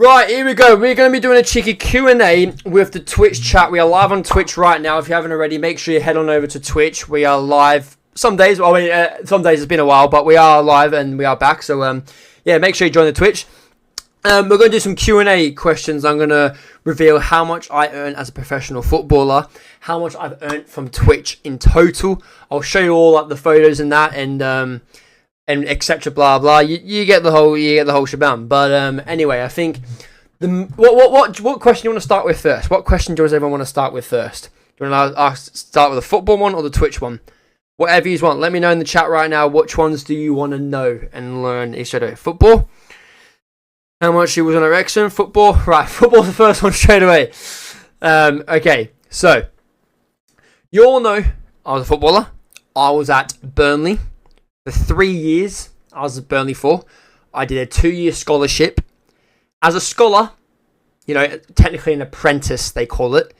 Right, here we go. We're going to be doing a cheeky Q&A with the Twitch chat. We are live on Twitch right now. If you haven't already, make sure you head on over to Twitch. We are live some days. Some days it's been a while, but we are live and we are back. So, yeah, make sure you join the Twitch. We're going to do some Q&A questions. I'm going to reveal how much I earn as a professional footballer, how much I've earned from Twitch in total. I'll show you all like the photos and that, and etc. Blah blah. You get the whole shebang. But anyway, I think what question do you want to start with first? What question does everyone want to start with first? Do you want to start with the football one or the Twitch one? Whatever you want. Let me know in the chat right now. Which ones do you want to know and learn? Football. How much he was on Wrexham? Football. Right, football's the first one straight away. Okay, so you all know I was a footballer. I was at Burnley for 3 years. I was at Burnley for. I did a 2-year scholarship. As a scholar, technically an apprentice, they call it.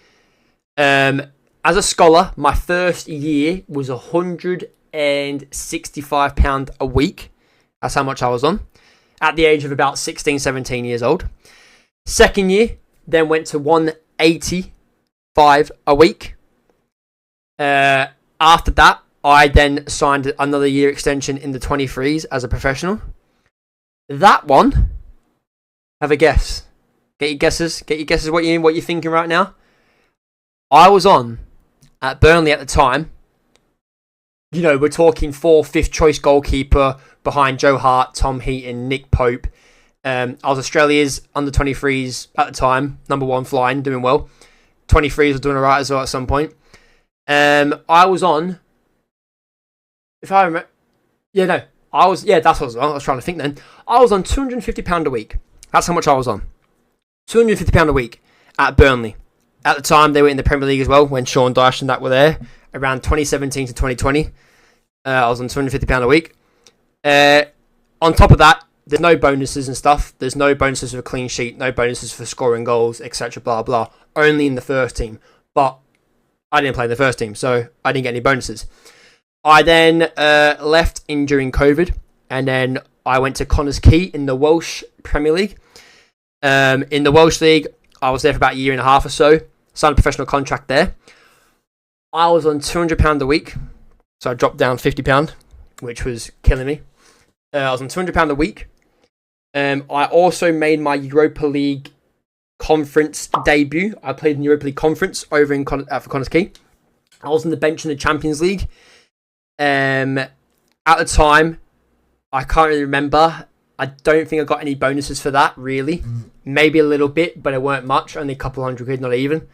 As a scholar, my first year was £165 a week. That's how much I was on. At the age of about 16, 17 years old. Second year, then went to £185 a week. After that, I then signed another year extension in the 23s as a professional. That one, have a guess. Get your guesses what you're thinking right now. I was on at Burnley at the time. We're talking 4th, 5th choice goalkeeper behind Joe Hart, Tom Heaton, Nick Pope. I was Australia's under 23s at the time, number 1 flying, doing well. 23s were doing alright as well at some point. I was on, if I remember, that's what I was on. I was trying to think then. I was on £250 a week. That's how much I was on. £250 a week at Burnley. At the time, they were in the Premier League as well when Sean Dyche and that were there. Around 2017 to 2020. I was on £250 a week. On top of that, there's no bonuses and stuff. There's no bonuses for a clean sheet, no bonuses for scoring goals, etc. Blah, blah. Only in the first team. But I didn't play in the first team, so I didn't get any bonuses. I then left during COVID, and then I went to Connah's Quay in the Welsh Premier League. In the Welsh League, I was there for about a year and a half or so. Signed a professional contract there. I was on £200 a week, so I dropped down £50, which was killing me. I was on £200 a week. I also made my Europa League conference debut. I played in the Europa League conference over for Connah's Quay. I was on the bench in the Champions League. At the time, I can't really remember. I don't think I got any bonuses for that, really. Maybe a little bit, but it weren't much. Only a couple £100, not even.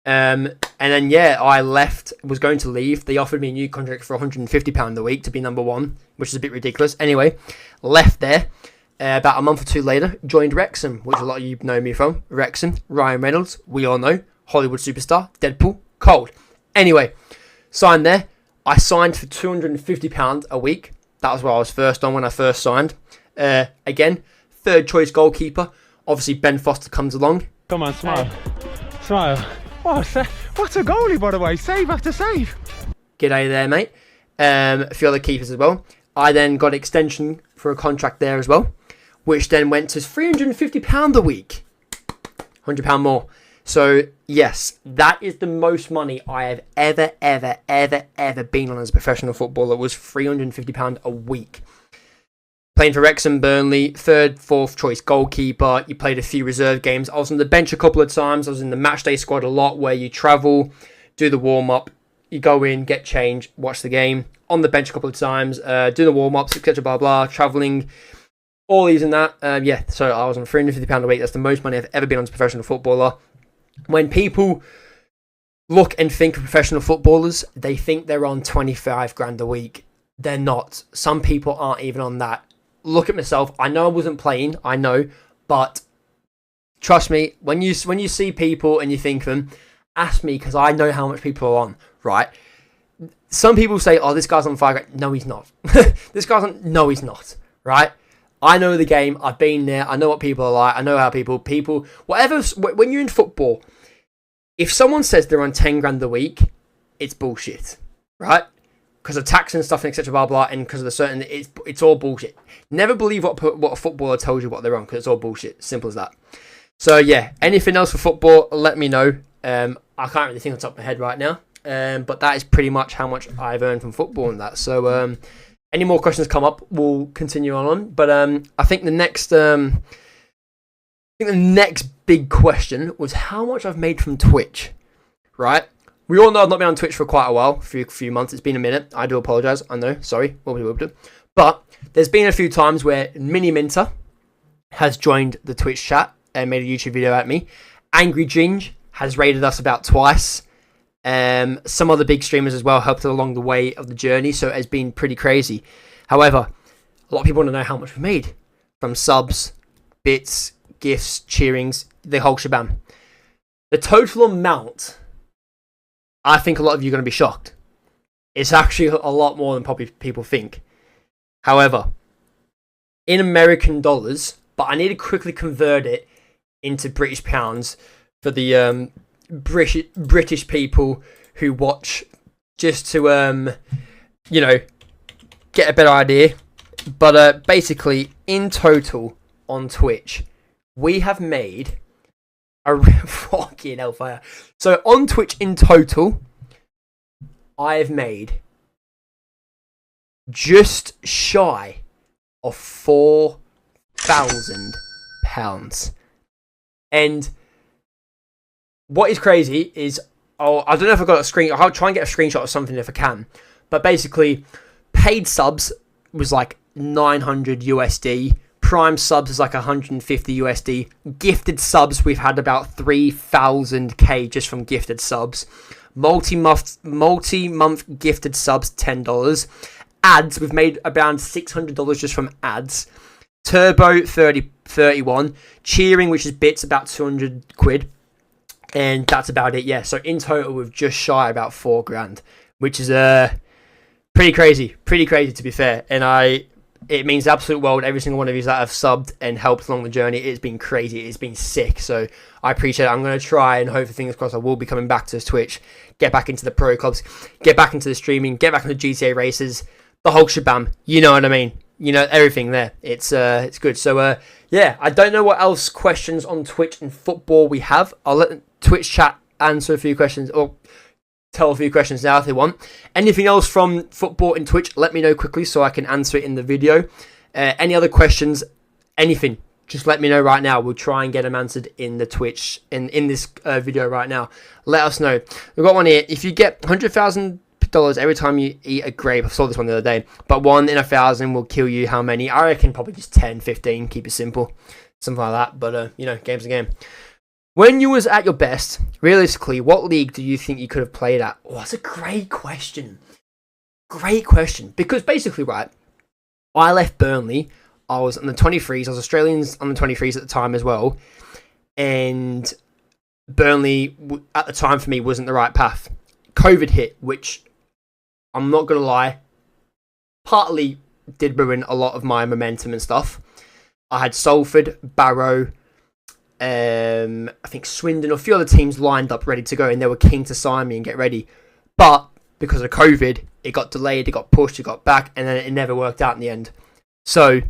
And then, I was going to leave. They offered me a new contract for £150 a week to be number 1, which is a bit ridiculous. Anyway, left there. About a month or two later, joined Wrexham, which a lot of you know me from. Wrexham, Ryan Reynolds, we all know. Hollywood superstar, Deadpool, cold. Anyway, signed there. I signed for £250 a week. That was what I was first on when I first signed. Again, 3rd choice goalkeeper. Obviously, Ben Foster comes along. Come on, smile. Smile. What a goalie, by the way. Save after save. G'day there, mate. A few other keepers as well. I then got extension for a contract there as well, which then went to £350 a week. £100 more. So, yes, that is the most money I have ever been on as a professional footballer. Was £350 a week. Playing for Wrexham, Burnley, 3rd, 4th choice goalkeeper. You played a few reserve games. I was on the bench a couple of times. I was in the matchday squad a lot, where you travel, do the warm-up, you go in, get changed, watch the game. On the bench a couple of times, do the warm-ups, etc. Blah, blah, travelling, all these and that. So I was on £350 a week. That's the most money I've ever been on as a professional footballer. When people look and think of professional footballers, they think they're on 25 grand a week. They're not. Some people aren't even on that. Look at myself. I know I wasn't playing. I know. But trust me, when you see people and you think of them, ask me, because I know how much people are on, right? Some people say, oh, this guy's on 5 grand. No, he's not. This guy's on... No, he's not, right? I know the game. I've been there. I know what people are like. I know how people, whatever. When you're in football, if someone says they're on 10 grand a week, it's bullshit, right? because of tax and stuff and etc. blah blah, and because of the certain, it's all bullshit. Never believe what a footballer tells you what they're on, because it's all bullshit. Simple as that. So yeah, anything else for football? Let me know. I can't really think on top of my head right now. But that is pretty much how much I've earned from football and that. So any more questions come up, we'll continue on. But I think the next big question was how much I've made from Twitch. Right? We all know I've not been on Twitch for quite a while, for a few months. It's been a minute. I do apologise. I know. Sorry. But there's been a few times where Mini Minter has joined the Twitch chat and made a YouTube video at me. Angry Ginge has raided us about twice. Some other big streamers as well helped along the way of the journey, so it has been pretty crazy. However, a lot of people want to know how much we made from subs, bits, gifts, cheerings, the whole shebang. The total amount, I think a lot of you are going to be shocked. It's actually a lot more than probably people think. However, in American dollars, but I need to quickly convert it into British pounds for the British people who watch, just to get a better idea. But basically, in total on Twitch, we have made a fucking hellfire. So on Twitch in total, I have made just shy of £4,000. And what is crazy is, I don't know if I've got a screen. I'll try and get a screenshot of something if I can. But basically, paid subs was like 900 USD. Prime subs is like 150 USD. Gifted subs, we've had about 3,000k just from gifted subs. Multi-month gifted subs, $10. Ads, we've made around $600 just from ads. Turbo, 31. Cheering, which is bits, about 200 quid. And that's about it, yeah. So in total, we've just shy about $4,000, which is pretty crazy to be fair. And it means the absolute world. Every single one of you that have subbed and helped along the journey, it's been crazy. It's been sick. So I appreciate it. I'm going to try and hopefully, fingers crossed, I will be coming back to Twitch, get back into the pro clubs, get back into the streaming, get back into GTA races, the whole shabam. You know what I mean? You know, everything there. It's good. So yeah, I don't know what else questions on Twitch and football we have. I'll let Twitch chat answer a few questions, or tell a few questions now if they want. Anything else from football and Twitch, let me know quickly so I can answer it in the video. Any other questions, anything, just let me know right now. We'll try and get them answered in the Twitch, in this video right now. Let us know. We've got one here. If you get $100,000 every time you eat a grape, I saw this one the other day, but 1 in 1,000 will kill you, how many? I reckon probably just 10, 15, keep it simple, something like that. But game's a game. When you was at your best, realistically, what league do you think you could have played at? Oh, that's a great question. Because basically, right, I left Burnley. I was on the 23s. I was Australians on the 23s at the time as well. And Burnley, at the time for me, wasn't the right path. COVID hit, which, I'm not going to lie, partly did ruin a lot of my momentum and stuff. I had Salford, Barrow, I think Swindon, or a few other teams lined up ready to go, and they were keen to sign me and get ready. But because of COVID, it got delayed, it got pushed, it got back, and then it never worked out in the end. So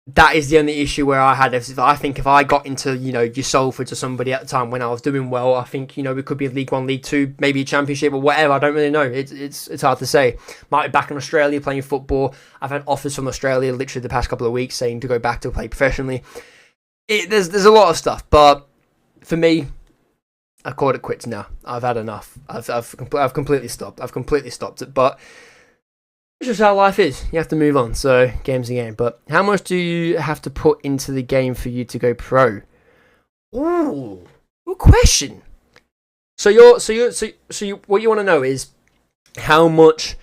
that is the only issue where I had. I think if I got into, your Salford or somebody at the time when I was doing well, I think, we could be League One, League Two, maybe a Championship or whatever. I don't really know. It's hard to say. Might be back in Australia playing football. I've had offers from Australia literally the past couple of weeks saying to go back to play professionally. There's a lot of stuff, but for me, I called it quits now. I've had enough. I've completely stopped. I've completely stopped it. But it's just how life is. You have to move on. So game's a game. But how much do you have to put into the game for you to go pro? Ooh, good question. So what you want to know is how much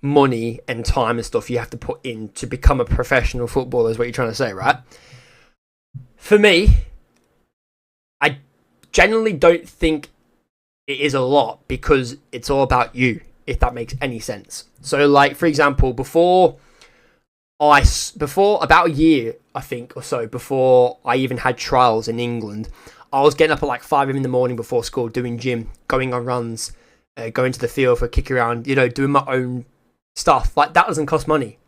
money and time and stuff you have to put in to become a professional footballer. Is what you're trying to say, right? For me, I generally don't think it is a lot, because it's all about you, if that makes any sense. So, like, for example, before about a year, I think, or so, before I even had trials in England, I was getting up at like 5 in the morning before school, doing gym, going on runs, going to the field for a kick around, doing my own stuff. Like, that doesn't cost money.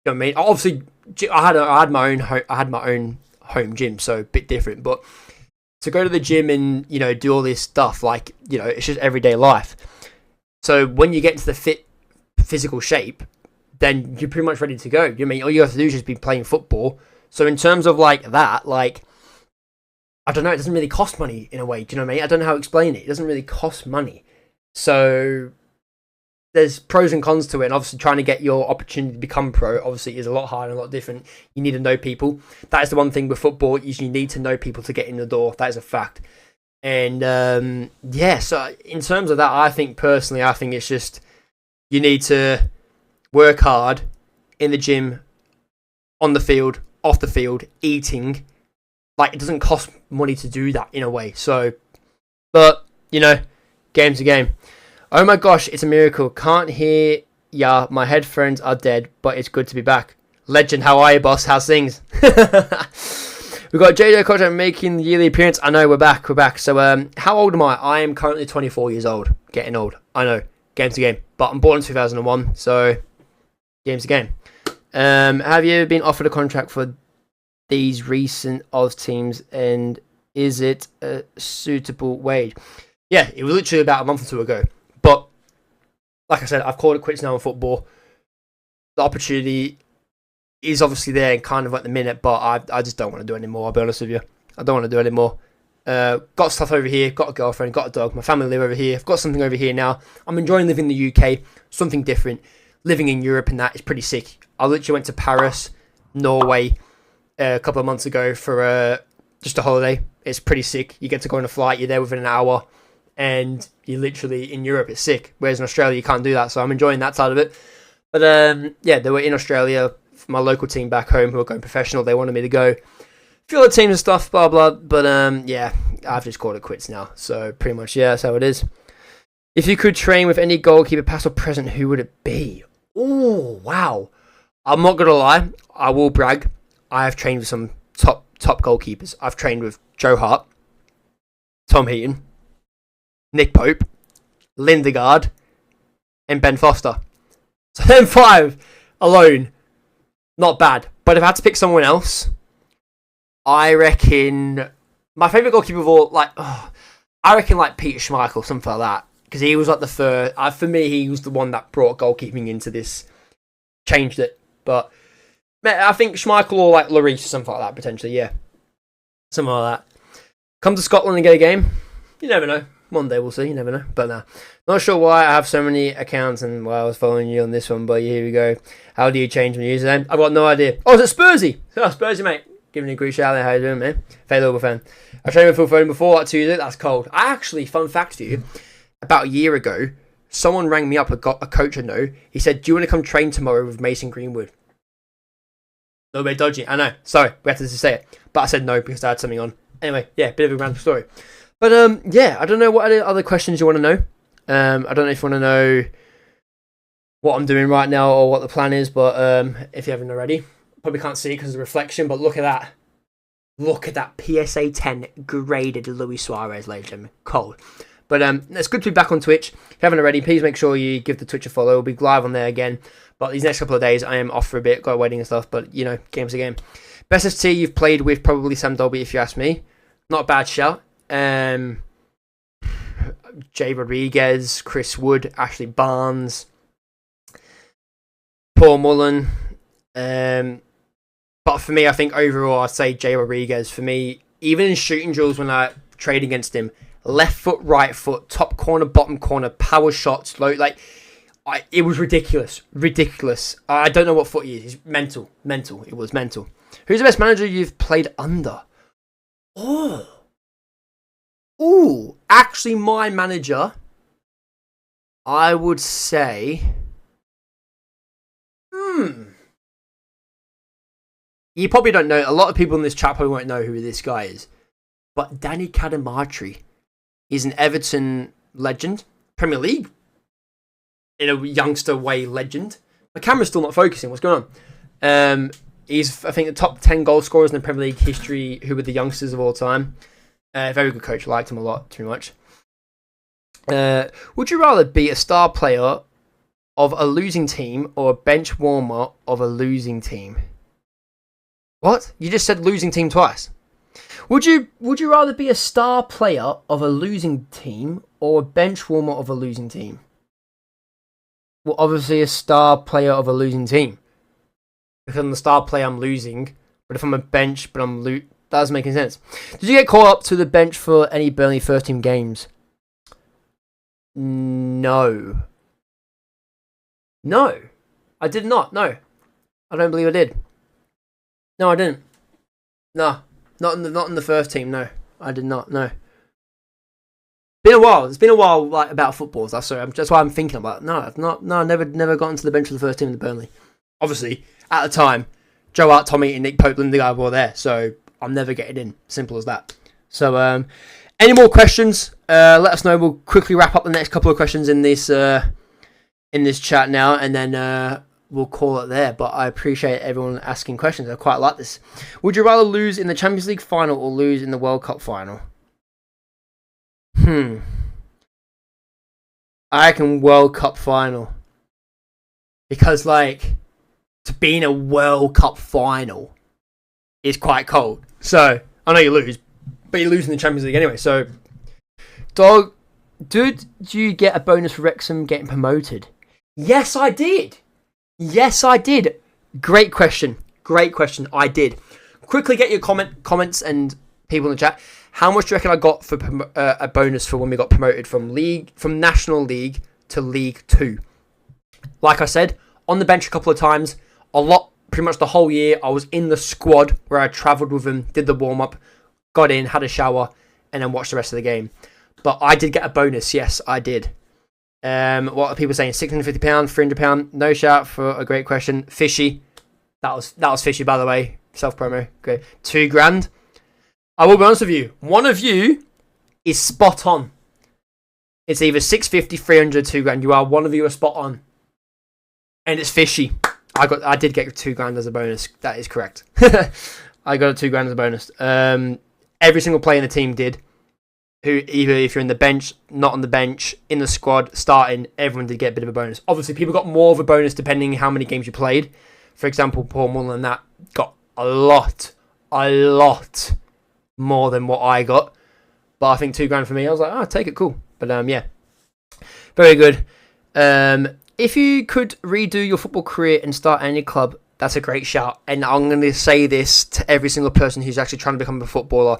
You know what I mean? Obviously, I had my own home gym, so a bit different. But to go to the gym and, you know, do all this stuff, like, you know, it's just everyday life. So when you get into the fit physical shape, then you're pretty much ready to go. You know what I mean? All you have to do is just be playing football. So in terms of like that, like, I don't know, it doesn't really cost money in a way. Do you know what I mean? I don't know how to explain it. It doesn't really cost money. So there's pros and cons to it. And obviously trying to get your opportunity to become pro, obviously, is a lot harder and a lot different. You need to know people. That is the one thing with football, is you need to know people to get in the door. That is a fact. And yeah, so in terms of that, I think it's just, you need to work hard in the gym, on the field, off the field, eating. Like, it doesn't cost money to do that in a way. So, but, you know, game's a game. Oh my gosh, it's a miracle. Can't hear ya. My headphones are dead, but it's good to be back. Legend, how are you, boss? How's things? We've got JJ Koch making the yearly appearance. I know, we're back. So, how old am I? I am currently 24 years old. Getting old. I know. Game's a game. But I'm born in 2001, so game's a game. Have you been offered a contract for these recent Oz teams, and is it a suitable wage? Yeah, it was literally about a month or two ago. But like I said, I've called it quits now in football. The opportunity is obviously there kind of at the minute, but I just don't want to do it anymore, I'll be honest with you. I don't want to do it anymore. Got stuff over here, got a girlfriend, got a dog, my family live over here, I've got something over here now. I'm enjoying living in the UK, something different. Living in Europe and that is pretty sick. I literally went to Paris, Norway, a couple of months ago for just a holiday. It's pretty sick. You get to go on a flight, you're there within an hour, and you're literally in Europe. It's sick. Whereas in Australia, you can't do that, so I'm enjoying that side of it. But yeah, they were in Australia, my local team back home who are going professional. They wanted me to go. A few other teams and stuff, blah, blah. But yeah, I've just called it quits now. So pretty much, yeah, that's how it is. If you could train with any goalkeeper, past or present, who would it be? Oh, wow. I'm not going to lie. I will brag. I have trained with some top goalkeepers. I've trained with Joe Hart, Tom Heaton, Nick Pope, Lindegaard, and Ben Foster. So them 5 alone, not bad. But if I had to pick someone else, I reckon my favourite goalkeeper of all, I reckon like Peter Schmeichel, something like that. Because he was like the third. For me, he was the one that brought goalkeeping into this, changed it. But I think Schmeichel or like Lloris, something like that, potentially, yeah. Something like that. Come to Scotland and get a game. You never know. One day we'll see, you never know. But nah. Not sure why I have so many accounts and why I was following you on this one, but here we go. How do you change my username? I've got no idea. Oh, is it Spursy? Oh, Spursy, mate. Giving you a great shout out. How you doing, man? Fair fan. I've trained with Phil Foden before, like Tuesday. That's cold. I actually, fun fact to you, about a year ago, someone rang me up, a coach I know. He said, do you want to come train tomorrow with Mason Greenwood? A little bit dodgy, I know. Sorry, we had to say it. But I said no because I had something on. Anyway, yeah, bit of a random story. But yeah, I don't know what other questions you want to know. I don't know if you want to know what I'm doing right now or what the plan is, but if you haven't already, probably can't see it because of the reflection, but look at that. Look at that PSA 10 graded Luis Suarez, ladies and gentlemen. Cold. But it's good to be back on Twitch. If you haven't already, please make sure you give the Twitch a follow. We'll be live on there again. But these next couple of days, I am off for a bit. Got a wedding and stuff. But, you know, game's a game. Best ST you've played with, probably Sam Dolby, if you ask me. Not a bad shout. Jay Rodriguez, Chris Wood, Ashley Barnes, Paul Mullen. But for me, I think overall, I'd say Jay Rodriguez. For me, even in shooting drills when I trade against him, left foot, right foot, top corner, bottom corner, power shots, low, it was ridiculous. I don't know what foot he is. He's mental. It was mental. Who's the best manager you've played under? Ooh, actually, my manager, I would say, you probably don't know. A lot of people in this chat probably won't know who this guy is, but Danny Cadamartri. He's an Everton legend, Premier League, in a youngster way legend. My camera's still not focusing. What's going on? He's, I think, the top 10 goal scorers in the Premier League history who were the youngsters of all time. Very good coach. Liked him a lot, too much. Would you rather be a star player of a losing team or a bench warmer of a losing team? What? You just said losing team twice. Would you rather be a star player of a losing team or a bench warmer of a losing team? Well, obviously a star player of a losing team. If I'm the star player, I'm losing. But if I'm a bench, but I'm that doesn't make any sense. Did you get called up to the bench for any Burnley first team games? No. No. I did not. No. I don't believe I did. No, I didn't. No. Not in the first team, no. I did not, no. Been a while. It's been a while like about football. That's why I'm thinking about it. No, I've never gotten to the bench of the first team in the Burnley. Obviously, at the time, Joe Hart, Tommy and Nick Pope, Lindegaard were there, so I'm never getting in. Simple as that. So any more questions? Let us know. We'll quickly wrap up the next couple of questions in this chat now, and then we'll call it there. But I appreciate everyone asking questions. I quite like this. Would you rather lose in the Champions League final or lose in the World Cup final? I reckon World Cup final. Because, like, to be in a World Cup final is quite cold. So, I know you lose, but you lose in the Champions League anyway. So, dog, did you get a bonus for Wrexham getting promoted? Yes, I did. Yes, I did. Great question. I did. Quickly get your comments and people in the chat. How much do you reckon I got for a bonus for when we got promoted from National League to League 2? Like I said, on the bench a couple of times, pretty much the whole year. I was in the squad where I travelled with them, did the warm-up, got in, had a shower, and then watched the rest of the game. But I did get a bonus, yes, I did. What are people saying? £650, £300? No shout for a great question. Fishy. That was fishy, by the way. Self-promo. Great. £2,000. I will be honest with you. One of you is spot on. It's either 650, 300, £2,000. You are one of you are spot on. And it's fishy. I did get £2,000 as a bonus. That is correct. I got £2,000 as a bonus. Every single player in the team did. Who either if you're in the bench, not on the bench, in the squad, starting, everyone did get a bit of a bonus. Obviously, people got more of a bonus depending how many games you played. For example, Paul Mullen and that got a lot more than what I got. But I think £2,000 for me, I was like, take it, cool. But yeah, very good. If you could redo your football career and start any club, that's a great shout. And I'm going to say this to every single person who's actually trying to become a footballer.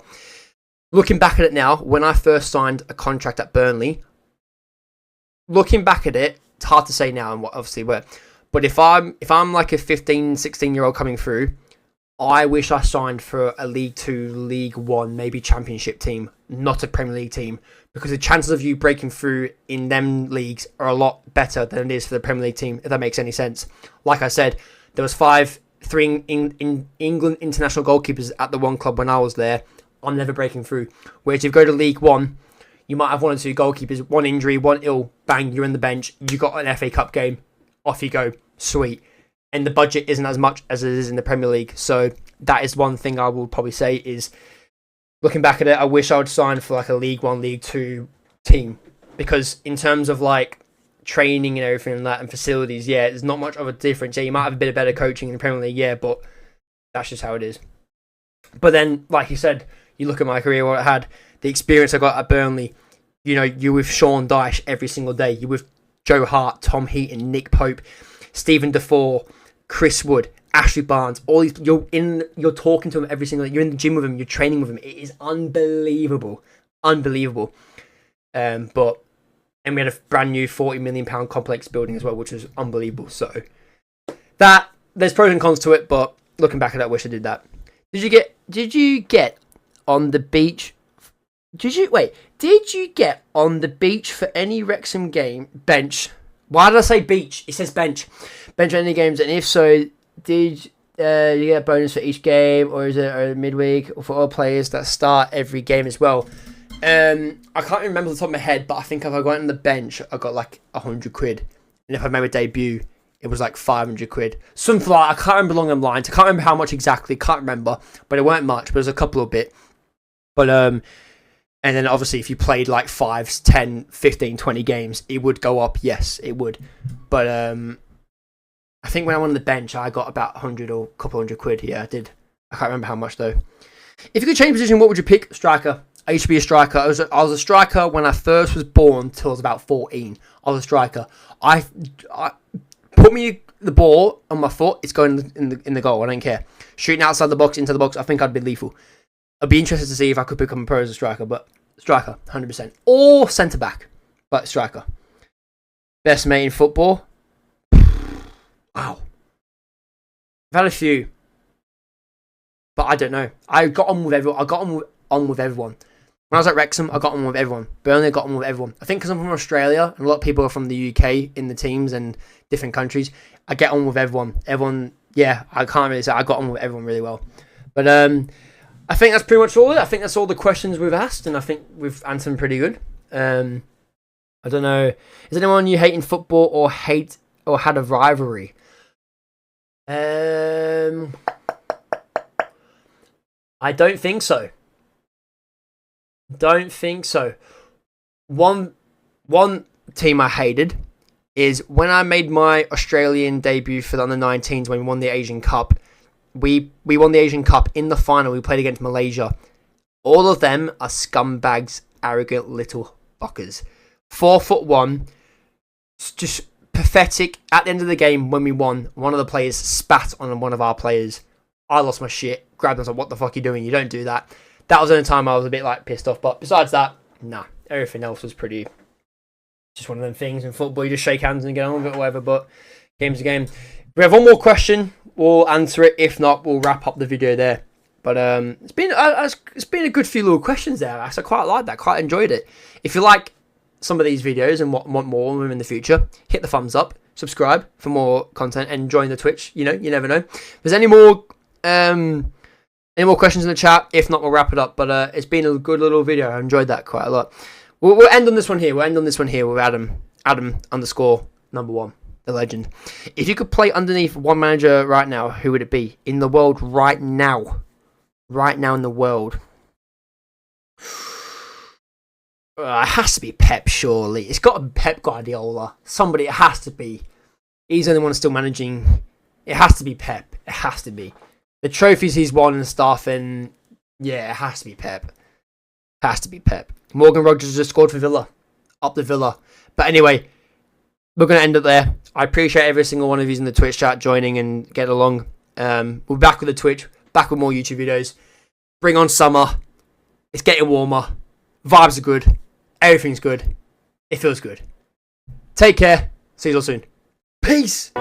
Looking back at it now, when I first signed a contract at Burnley, looking back at it, it's hard to say now and what obviously were. But if I'm like a 15, 16-year-old coming through, I wish I signed for a League 2, League 1, maybe Championship team, not a Premier League team. Because the chances of you breaking through in them leagues are a lot better than it is for the Premier League team, if that makes any sense. Like I said, there was three in England international goalkeepers at the one club when I was there. I'm never breaking through. Whereas if you go to League 1, you might have one or two goalkeepers, one injury, one ill, bang, you're in the bench, you got an FA Cup game, off you go, sweet. And the budget isn't as much as it is in the Premier League. So that is one thing I will probably say is, looking back at it, I wish I would sign for like a League 1, League 2 team. Because in terms of like training and everything like that and facilities, yeah, there's not much of a difference. Yeah, you might have a bit of better coaching in the Premier League, yeah, but that's just how it is. But then, like you said, you look at my career, what I had, the experience I got at Burnley, you know, you're with Sean Dyche every single day. You're with Joe Hart, Tom Heaton, Nick Pope, Stephen Defoe, Chris Wood, Ashley Barnes, all these, you're talking to them every single day. You're in the gym with them, you're training with them. It is unbelievable. And we had a brand new £40 million complex building as well, which was unbelievable. So there's pros and cons to it, but looking back at it, I wish I did that. Did you get on the beach? Did you get on the beach for any Wrexham game? Bench. Why did I say beach? It says bench. Bench for any games, and if so, did you get a bonus for each game, or is it a midweek, or for all players that start every game as well? I can't remember off the top of my head, but I think if I went on the bench, I got like £100, and if I made a debut, it was like £500. Something like, I can't remember along them lines. I can't remember how much exactly. Can't remember, but it weren't much. But it was a couple of bit. But And then obviously if you played like 5, 10, 15, 20 games, it would go up. Yes, it would. But I think when I'm on the bench, I got about 100 or a couple hundred quid. Yeah, I did. I can't remember how much though. If you could change position, what would you pick? Striker. I used to be a striker. I was a striker when I first was born till I was about 14. I was a striker. I put me the ball on my foot. It's going in the goal. I don't care. Shooting outside the box, into the box. I think I'd be lethal. I'd be interested to see if I could become a pro as a striker. But striker, 100%. Or centre back, but striker. Best mate in football. Wow. I've had a few, but I don't know. I got on with everyone. When I was at Wrexham, I got on with everyone. Burnley, I got on with everyone. I think because I'm from Australia and a lot of people are from the UK in the teams and different countries, I get on with everyone. Everyone, yeah, I can't really say I got on with everyone really well. But I think that's pretty much all. I think that's all the questions we've asked, and I think we've answered them pretty good. I don't know. Is anyone you hate in football or had a rivalry? I don't think so. One team I hated is when I made my Australian debut for the under-19s when we won the Asian Cup. We won the Asian Cup in the final. We played against Malaysia. All of them are scumbags, arrogant little fuckers. 4'1", just pathetic. At the end of the game, when we won, one of the players spat on one of our players. I lost my shit. Grabbed him and was like, "What the fuck are you doing? You don't do that." That was the only time I was a bit like pissed off. But besides that, nah. Everything else was pretty. Just one of them things in football. You just shake hands and get on with it or whatever. But game's a game. We have one more question. We'll answer it. If not, we'll wrap up the video there. But it's been a good few little questions there. I quite like that. Quite enjoyed it. If you like some of these videos and want more of them in the future, hit the thumbs up, subscribe for more content, and join the Twitch. You never know. If there's any more questions in the chat? If not, we'll wrap it up. But it's been a good little video. I enjoyed that quite a lot. We'll end on this one here. We'll end on this one here with Adam _1, the legend. If you could play underneath one manager right now, who would it be in the world right now? Right now in the world. It has to be Pep, surely. It's got to be Pep Guardiola. Somebody, it has to be. He's the only one still managing. It has to be Pep. It has to be. The trophies he's won and stuff, and yeah, it has to be Pep. Has to be Pep. Morgan Rogers just scored for Villa. Up the Villa. But anyway, we're going to end it there. I appreciate every single one of you in the Twitch chat joining and get along. We'll be back with the Twitch. Back with more YouTube videos. Bring on summer. It's getting warmer. Vibes are good. Everything's good. It feels good. Take care. See you all soon. Peace.